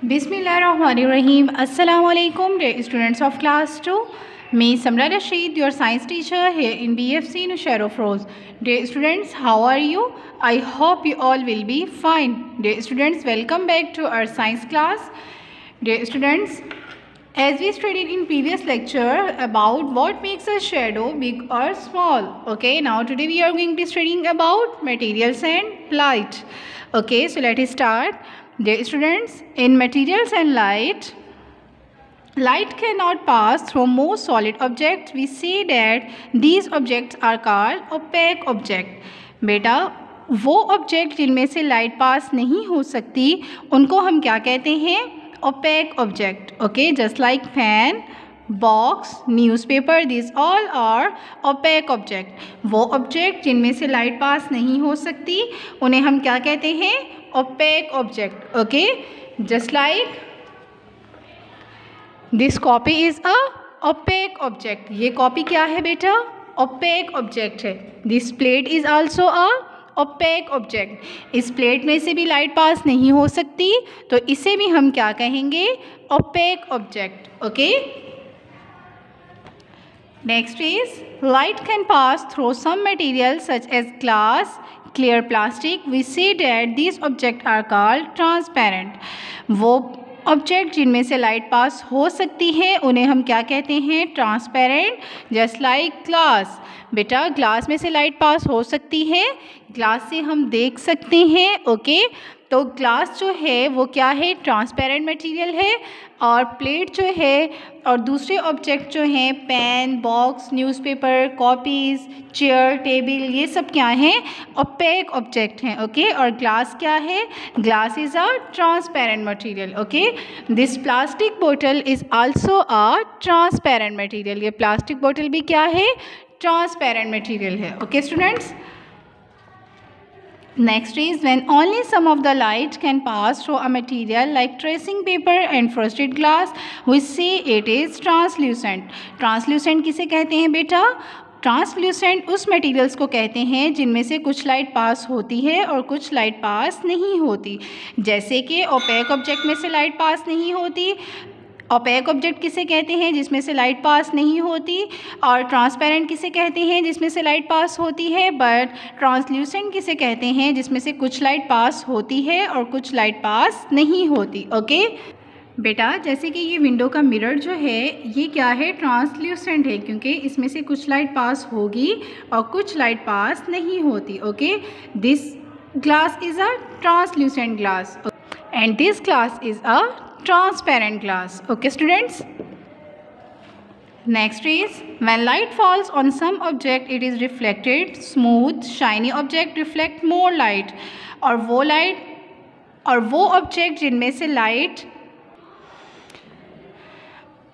Bismillahirrahmanirrahim. Assalamu alaikum dear students of class 2. Me Samra Rashid, your science teacher here in BFC Nushair Afroz. Dear students, how are you? I hope you all will be fine. Dear students, welcome back to our science class. Dear students, as we studied in previous lecture about what makes a shadow big or small. Okay, now today we are going to be studying about materials and light. Okay, so let us start. Dear students, in materials and light cannot pass through most solid objects. We say that these objects are called opaque object. बेटा वो object जिनमें से light pass नहीं हो सकती उनको हम क्या कहते हैं? opaque object. Okay, just like fan, box, newspaper, these all are opaque object. वो ऑब्जेक्ट जिनमें से लाइट पास नहीं हो सकती उन्हें हम क्या कहते हैं? opaque object. Okay, just like this copy is a opaque object. ये कॉपी क्या है बेटा? opaque object है. This plate is also a opaque object. इस प्लेट में से भी लाइट पास नहीं हो सकती तो इसे भी हम क्या कहेंगे? opaque object. Okay, next is light can pass through some materials such as glass, clear plastic. We say that these objects are called transparent. वो ऑब्जेक्ट जिनमें से लाइट पास हो सकती है उन्हें हम क्या कहते हैं? ट्रांसपेरेंट. Just like glass. बेटा ग्लास में से लाइट पास हो सकती है, ग्लास से हम देख सकते हैं. ओके, तो ग्लास जो है वो क्या है? ट्रांसपेरेंट मटेरियल है. और प्लेट जो है और दूसरे ऑब्जेक्ट जो हैं pen, box, newspaper, copies, chair, table, ये सब क्या हैं? ओपेक ऑब्जेक्ट हैं. ओके, और ग्लास क्या है? Glass is a transparent material. Okay, this plastic बोतल is also a transparent material. ये प्लास्टिक बोतल भी क्या है? ट्रांसपेरेंट मटेरियल है. Okay students, next is when only some of the light can pass through a material like tracing paper and frosted glass, we say it is translucent. translucent किसे कहते हैं बेटा? ट्रांसल्यूसेंट उस मटेरियल्स को कहते हैं जिनमें से कुछ लाइट पास होती है और कुछ लाइट पास नहीं होती. जैसे कि ओपेक ऑब्जेक्ट में से लाइट पास नहीं होती. ओपेक ऑब्जेक्ट किसे कहते हैं? जिसमें से लाइट पास नहीं होती. और ट्रांसपेरेंट किसे कहते हैं? जिसमें से लाइट पास होती है. बट ट्रांसल्यूसेंट किसे कहते हैं? जिसमें से कुछ लाइट पास होती है और कुछ लाइट पास नहीं होती. ओके बेटा, जैसे कि ये विंडो का मिरर जो है ये क्या है? ट्रांसल्यूसेंट है क्योंकि इसमें से कुछ लाइट पास होगी और कुछ लाइट पास नहीं होती. Okay, this glass is a translucent glass and this glass is a transparent glass. Okay students, next is when light falls on some object it is reflected. Smooth shiny object reflect more light. और वो object जिनमें से light,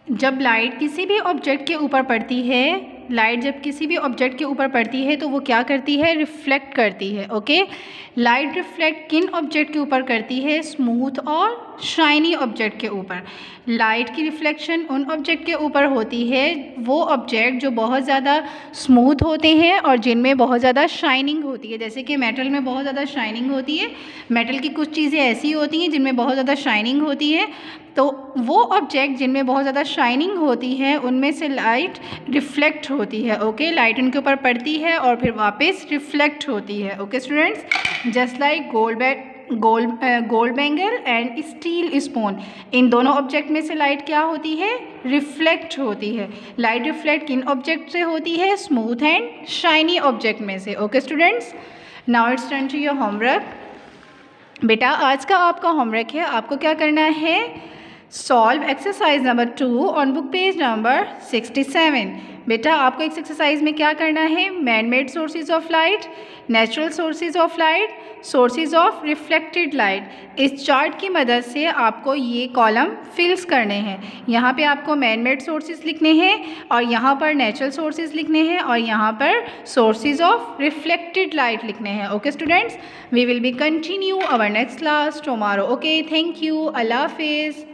जब light किसी भी object के ऊपर पड़ती है, लाइट जब किसी भी ऑब्जेक्ट के ऊपर पड़ती है तो वो क्या करती है? रिफ्लेक्ट करती है. ओके, लाइट रिफ्लेक्ट किन ऑब्जेक्ट के ऊपर करती है? स्मूथ और शाइनी ऑब्जेक्ट के ऊपर. लाइट की रिफ्लेक्शन उन ऑब्जेक्ट के ऊपर होती है वो ऑब्जेक्ट जो बहुत ज़्यादा स्मूथ होते हैं और जिनमें बहुत ज़्यादा शाइनिंग होती है. जैसे कि मेटल में बहुत ज़्यादा शाइनिंग होती है. मेटल की कुछ चीज़ें ऐसी होती हैं जिनमें बहुत ज़्यादा शाइनिंग होती है. तो वो ऑब्जेक्ट जिनमें बहुत ज़्यादा शाइनिंग होती है उनमें से लाइट रिफ्लेक्ट होती है. ओके, लाइट उनके ऊपर पड़ती है और फिर वापस रिफ्लेक्ट होती है. Okay students, just like gold bangle and steel spoon, इन दोनों ऑब्जेक्ट में से लाइट क्या होती है? रिफ्लेक्ट होती है. लाइट रिफ्लेक्ट किन ऑब्जेक्ट से होती है? स्मूथ एंड शाइनी ऑब्जेक्ट में से. Okay students, now it's turn to your homework. बेटा आज का आपका होमवर्क है, आपको क्या करना है? Solve exercise number 2 on book page number 67. बेटा आपको इस एक्सरसाइज में क्या करना है? Man made sources of light, natural sources of light, sources of reflected light. इस चार्ट की मदद से आपको ये कॉलम फिल्स करने हैं. यहाँ पे आपको मैन मेड सोर्सेज लिखने हैं और यहाँ पर नेचुरल सोर्सेज लिखने हैं और यहाँ पर सोर्सेज ऑफ रिफ्लेक्टेड लाइट लिखने हैं. Okay students, we will be continue our next class tomorrow. Okay, thank you, अल्लाह हाफिज़.